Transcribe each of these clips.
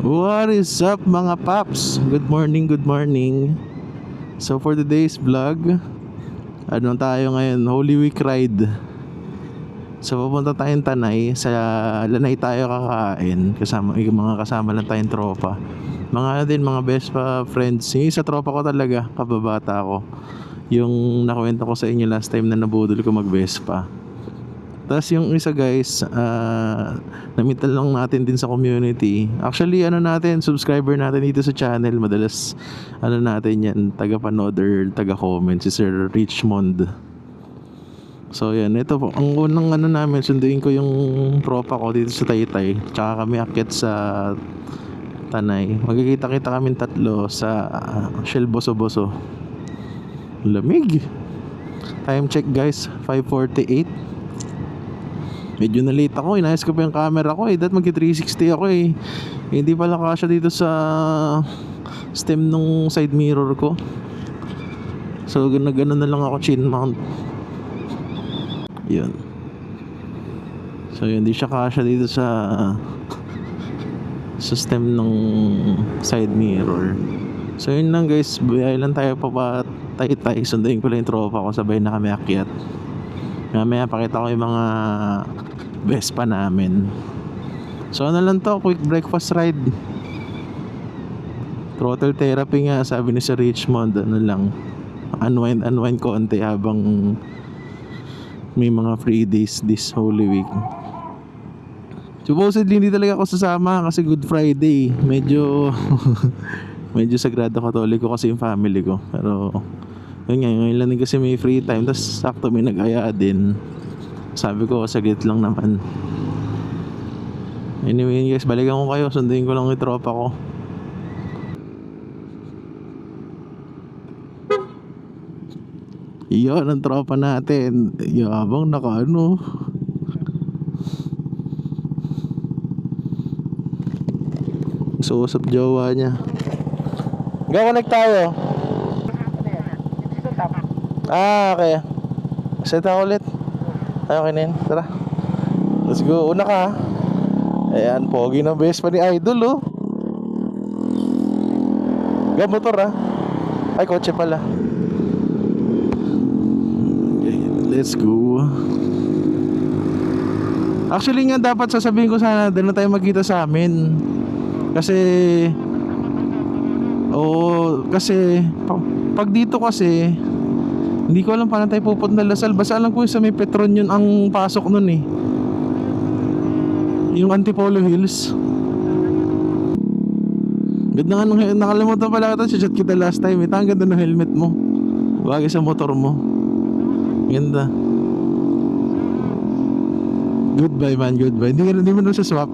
What is up mga paps? Good morning, good morning. So for today's vlog, ano tayo ngayon? Holy Week ride. So pupunta tayong Tanay. Sa Lanay tayo kakain. Mga kasama lang tayong tropa. Mga best friends. Yung isa tropa ko talaga, kababata ko. Yung nakwento ko sa inyo last time na nabudol ko mag-Vespa. Tapos yung isa guys, namitan lang natin din sa community. Actually subscriber natin dito sa channel. Madalas natin yan, taga-panood or taga-comment, si Sir Richmond. So yan, ito po ang unang namin, sunduin ko yung tropa ko dito sa Taytay. Tsaka kami akyat sa Tanay. Magkikita-kita kami tatlo sa Shell Boso-Boso. Lamig. Time check guys, 5:48. Medyo na late ako, inayos ko pa yung camera ko that magki-360 ako hindi pala kasya dito sa stem nung side mirror ko. So gano'n na lang ako chin mount. Yun. So yun, hindi siya kasya dito sa stem ng side mirror. So yun lang guys, biyay lang tayo pa Taytay. Sunduin ko lang yung tropa ko, sabay na kami akyat. Mamaya pakita ko yung mga Vespa namin. So lang to, quick breakfast ride. Throttle therapy nga, sabi ni Sir Richmond. Unwind konti habang may mga free days this Holy Week. Supposedly hindi talaga ako sasama kasi Good Friday. Medyo Sagrado Katoliko kasi yung family ko. Pero ngayon lang din kasi may free time. Tapos sakto may nag-aya din. Sabi ko saglit lang naman. Anyway guys, balikan ko kayo. Sunduin ko lang yung tropa ko. Iyon ang tropa natin. Yabang suusap jowa niya. Connect tayo. Okay. Set ako ulit. Okay na yun, tara. Let's go, una ka. Ayan, pogi ng Vespa ni Idol motor ay kotse pala. Okay, let's go. Actually nga dapat sasabihin ko sana doon na tayo magkita sa amin. Kasi pag dito kasi hindi ko alam paano tayo pupunta Lasal. Basta alam ko sa may Petron yun ang pasok nun yung Antipolo Hills. Ganda nga nakalimutan pala kita, chat kita last time ang ganda ng helmet mo, bagay sa motor mo. Ganda. Goodbye man, goodbye. Hindi mo na sa swap.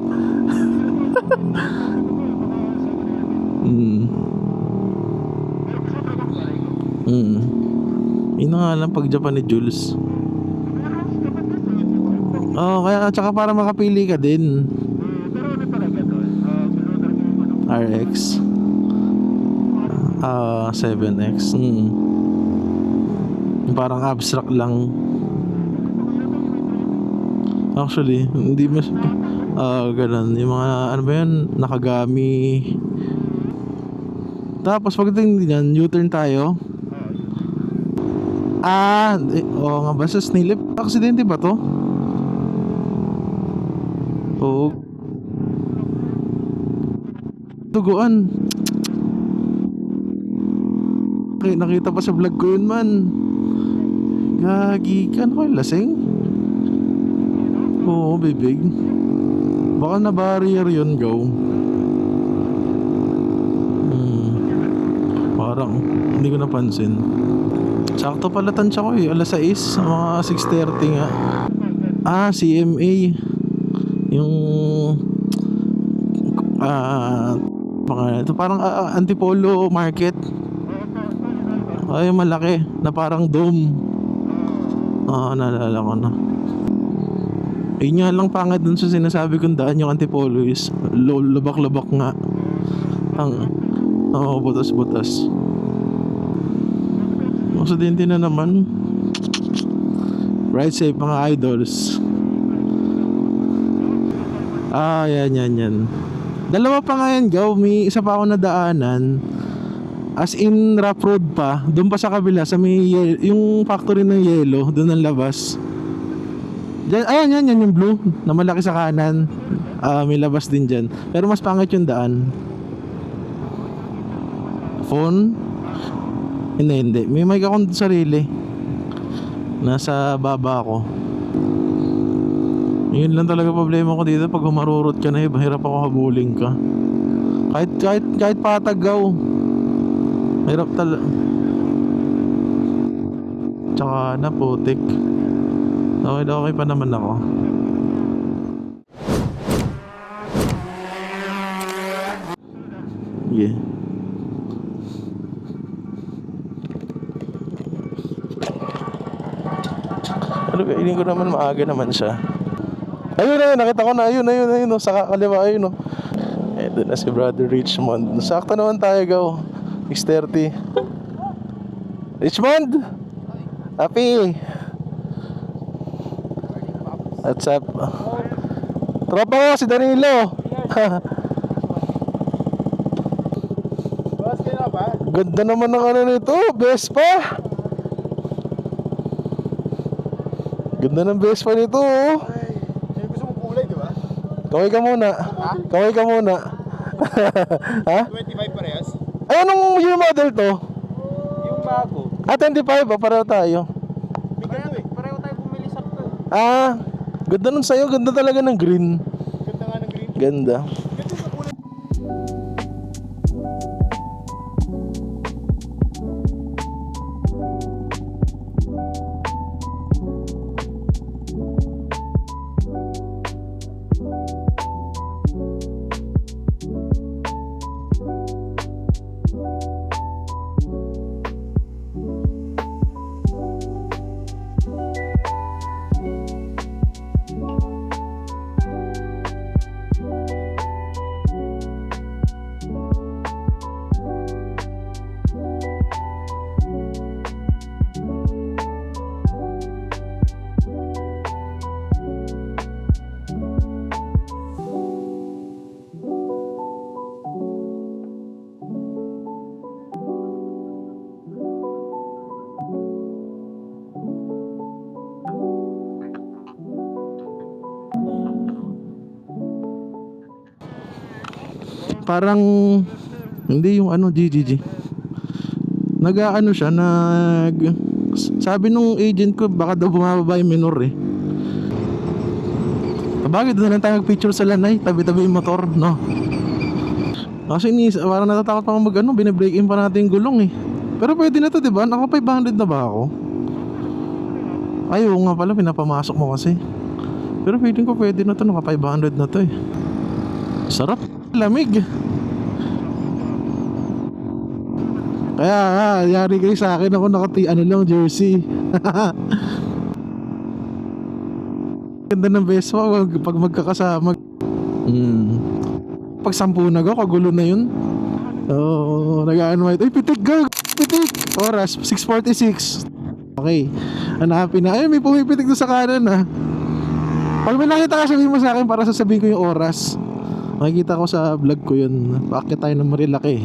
Yun nga lang pag Japan ni Jules. Kaya tsaka para makapili ka din. RX 7X. Parang abstract lang. Actually, hindi mas ganun. Yung mga ano ba yun, Nakagami. Tapos pagdating din U-turn tayo. Oo nga ba, sa Snilip aksidente ba to? Oo. Duguan. Okay, nakita pa sa vlog ko yun man. Gagi ka, ano kayo, lasing? Oo, bibig. Baka na barrier yun, go. Parang hindi ko napansin. Sakto pala tansya ko alas 6, mga 6:30 nga. CMA. Yung mga ito parang Antipolo Market. Ay, malaki na parang dome. Naalala ko na. Yun nga lang pangit dun sa sinasabi kong daan, yung Antipolo is lubak-lubak nga. Butas-butas. Aksidente na naman. Ride safe mga idols. Yan. Dalawa pa nga yan, Gaw. May isa pa ako na daanan. As in rough road pa. Doon pa sa kabila sa may yung factory ng yelo, doon ang labas. Diyan, yan yung blue na malaki sa kanan. May labas din dyan. Pero mas pangit yung daan. Phone? Hindi. May mic akong sarili. Nasa baba ako. Yun lang talaga problema ko dito. Pag humarurot ka na, mahirap ako habulin ka. Kahit patagaw, mahirap talaga. Tsaka na putik. Okay pa naman ako. Yeah. Ano ba, ko naman maaga naman siya. Ayun, nakita ko na. Ayun, sa kaliwa, ayun. Doon na si Brother Richmond. Sakto naman tayo, Gaw. 6:30. Richmond! Happy! What's up? Tropa ko, si Danilo. Ganda naman ng ano nito, Vespa. Ganda ng Vespa nito, oh. Gusto mong kulay, di ba? Kaway ka muna. Ha? 25 parehas? Ay, anong year model to? Yung bago. 25 ba? Pareho tayo. Pareho tayo bumili sa to. Ganda nun sa'yo. Ganda talaga ng green. Ganda nga ng green. Ganda. Ganda sa kulay. Parang hindi yung GGG. Siya, sabi nung agent ko baka daw bumababa yung minor eh. Bakit doon na lang tayo mag-picture sa lanay, tabi-tabi yung motor, no? Kasi parang natatakot pa akong binibreak in pa natin yung gulong eh. Pero pwede na to, di ba? Naka 500 na ba ako? Ayaw nga pala, pinapamasok mo kasi. Pero feeling ko pwede na to, naka 500 na to eh. Sarap, lamig. Kaya yari kayo sa akin, ako jersey. Ganda ng Vespa pag magkakasama. Pag 10 na go, kagulo na yun. Nag-ano ito. Ay, pitik. Oras, 6:46. Okay, hanapin na. Ay, may pumipitik doon sa kanan ah. Pag may nakita ka, sabihin mo sa akin para sasabihin ko yung oras. Makikita ko sa vlog ko yun. Paakit tayo ng Marilaki.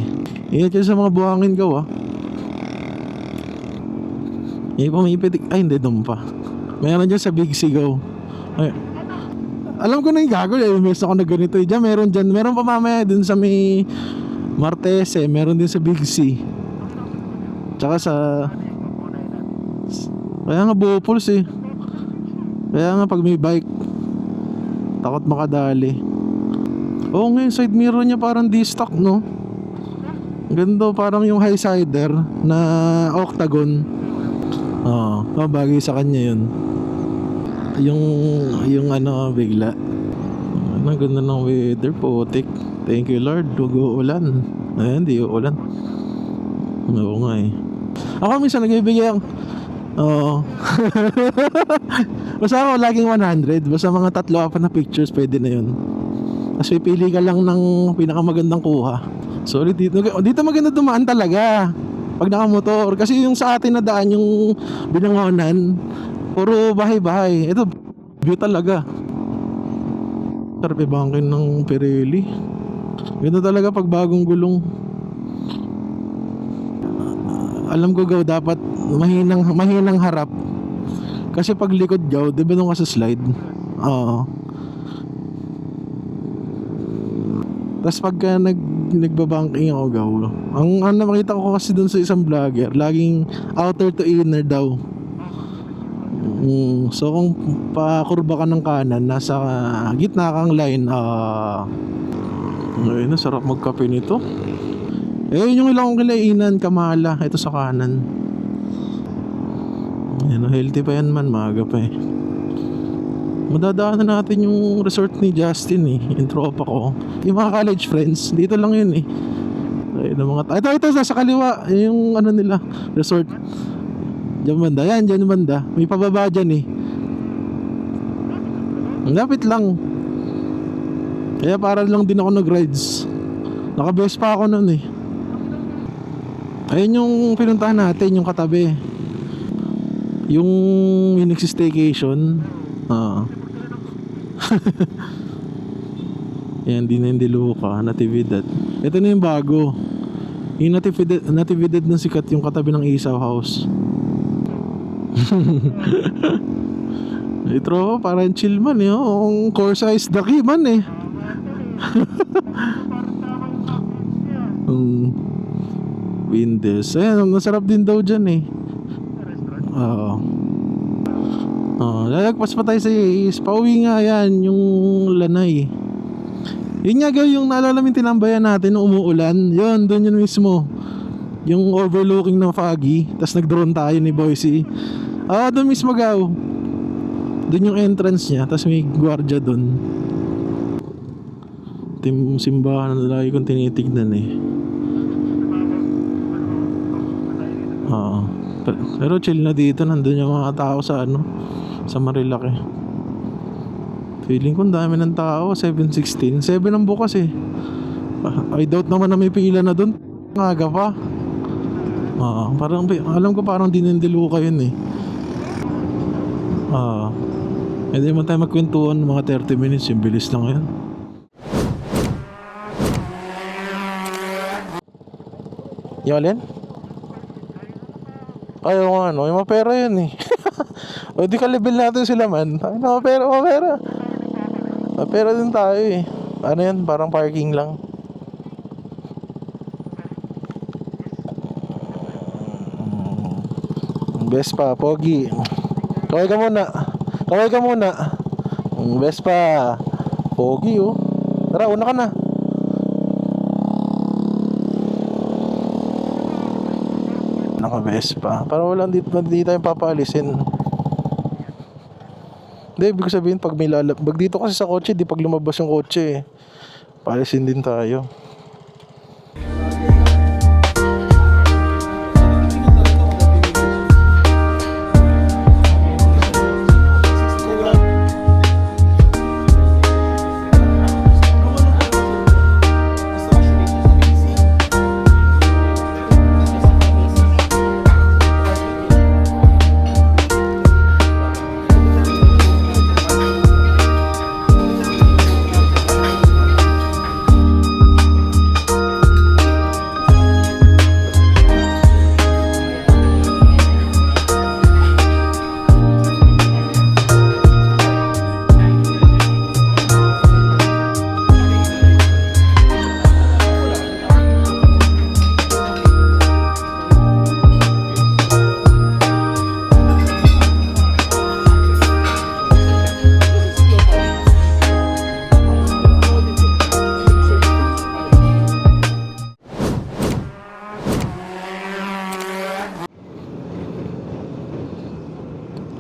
Ingat yun sa mga buhangin ko ah. May pumipitik. Ay, hindi, doon pa. Mayroon dyan sa Big Sigaw. Ay, alam ko na yung gago. Meron ako na ganito. Meron pa mamaya dun sa may Martes meron din sa Big C. Tsaka sa kaya nga Bopols eh. Kaya nga pag may bike takot makadali. Oo nga yung side mirror niya parang D-stock no. Ganda, parang yung Highsider na octagon. Bagay sa kanya yun. yung ano bigla. Ang ganda ng weather, putik. Thank you Lord, huwag uulan. Ayan, di uulan. Oo nga eh. Ako minsan nagbibigay ang oo. Basta ako laging 100. Basta mga 3-4 na pictures pwede na yun. Tapos pipili ka lang ng pinakamagandang kuha. Sorry, dito maganda dumaan talaga pag nakamotor. Kasi yung sa atin na daan, yung Binangonan, puro bahay-bahay. Ito view talaga. Sarap ibangkin ng Pirelli. Ganda talaga pag bagong gulong. Alam ko gaw dapat mahinang harap. Kasi pag likod gaw, di ba nung ka sa slide? Oo. Tapos pagka nagbabanking ako gaw, ang nakita ko kasi dun sa isang vlogger, laging outer to inner daw. So kung pakurba ka ng kanan, nasa gitna kang line. Ngayon, sarap magkape nito. Yung ilang kong kilainan, Kamala, ito sa kanan. Yan, healthy pa yan man, maaga pa eh. Madadaanan natin yung resort ni Justin eh, yung tropa ko. Yung mga college friends, dito lang yun eh. Ito, sa kaliwa, yung ano nila, resort. Diyan banda, dyan banda. May pababa dyan eh. Ang lapit lang. Kaya para lang din ako nag-rides. Naka-best pa ako nun eh. Ayun yung pinuntahan natin, yung katabi. Yung staycation. Yan, di na yung Diluca, Natividad. Ito na yung bago. Yung Natividad na sikat, yung katabi ng Isaw House. Ito, parang chill man eh. Ang Corsa is the key man eh. Windows. Ayan, masarap din daw dyan eh. Lalagpas pa tayo sa Is. Pauwi nga yan, yung Lanay. Yun nga gawin yung naalala mo yung tinambayan natin nung umuulan. Yun, doon yun mismo. Yung overlooking ng foggy. Tapos nag-drone tayo ni Boise. Doon mismo gaw. Doon yung entrance niya. Tapos may gwardiya doon. Simbahan na lagi kong tinitignan eh. Pero chill na dito. Nandun yung mga tao sa sa Marilaki. Feeling ko dami ng tao. 7:16. 7 ang bukas eh. I doubt naman na may pila na doon. Aga pa. Parang alam ko parang Diluca yun eh. Hindi man tayo magkwentuhan mga 30 minutes. Yung bilis lang yan. Yung alin? Ayaw nga yung mapera yun eh. O di ka-level natin sila man. Ay na, mapera. Mapera din tayo eh. Ano yan? Parang parking lang. Vespa, Pogi. Kaway ka muna. Vespa, Pogi oh. Tara, una ka na. Naka-Vespa. Para walang di tayo papaalisin. Hindi, ibig sabihin pag dito kasi sa kotse, di pag lumabas yung kotse paalisin din tayo.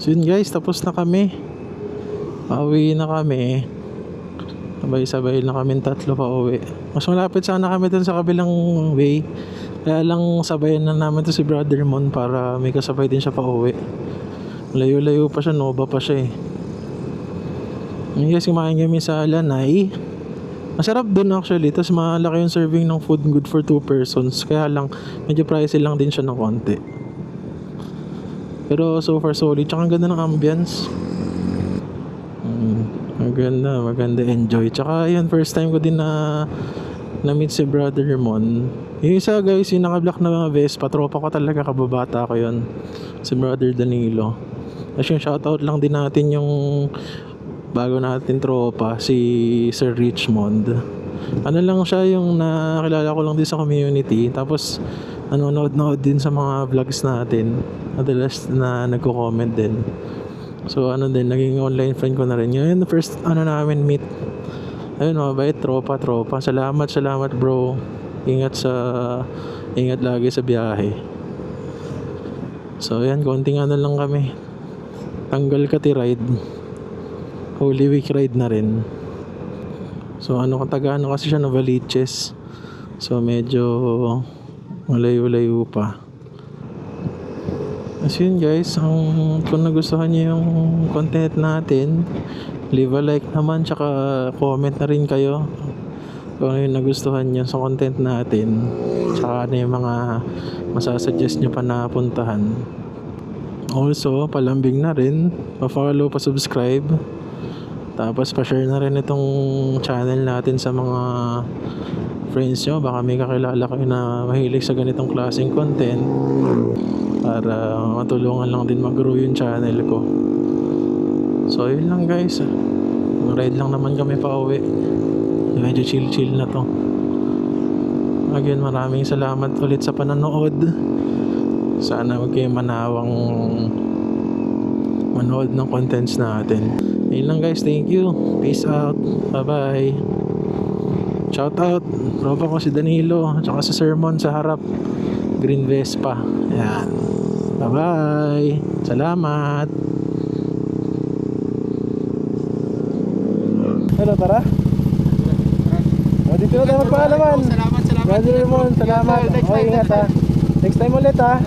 So yun guys, tapos na kami. Pauwi na kami. Sabay-sabay na kami tatlo pa uwi. Mas malapit sana kami dun sa kabilang way. Kaya lang sabayan na namin to si Brother Mon para may kasabay din siya pa uwi. Layo-layo pa siya, Nova pa siya eh. Ngayon guys, kumain kami sa Lanay. Masarap dun actually. Tapos malaki yung serving ng food, good for 2 persons. Kaya lang, medyo pricey lang din siya ng konti. Pero so far solid. Tsaka ang ganda ng ambience. Maganda, enjoy. Tsaka yun, first time ko din na-meet si Brother Mon. Yung isa guys, yung naka-black na Vespa, tropa ko talaga, kababata ko yun. Si Brother Danilo. Tapos yung shoutout lang din natin yung bago natin tropa, si Sir Richmond. Ano lang siya, yung nakilala ko lang din sa community. Tapos nanonood din sa mga vlogs natin. Madalas na nagko-comment din. So din, naging online friend ko na rin. Yun first namin meet. Ayun, mabait, tropa. Salamat bro. Ingat lagi sa biyahe. So yan, konting lang kami. Tanggal Kati ride. Holy Week ride na rin. So taga kasi siya, Novaliches. So medyo malayo-layo pa. As yun guys, kung nagustuhan niyo yung content natin, leave a like naman, tsaka comment na rin kayo kung ano yung nagustuhan niyo sa content natin, tsaka ano yung mga masasuggest niyo pa na puntahan. Also, palambing na rin, pa-follow, pa-subscribe, tapos pa-share na rin itong channel natin sa mga friends nyo. Baka may kakilala kayo na mahilig sa ganitong klaseng content, para matulungan lang din mag-grow yung channel ko. So yun lang guys, ride lang naman kami pa uwi. Medyo chill na to. Again, maraming salamat ulit sa panonood. Sana wag kayo manawang manood ng contents natin. Yun lang guys, thank you, peace out, bye bye. Shout out, tropa ko si Danilo, tsaka si Sermon sa harap, Green Vespa. Yan. Bye-bye. Salamat. Ano, tara? Dito na tayo magpaalaman. Salamat. Brother Mon, salamat. Next time, Ingat ha. Next time ulit ha.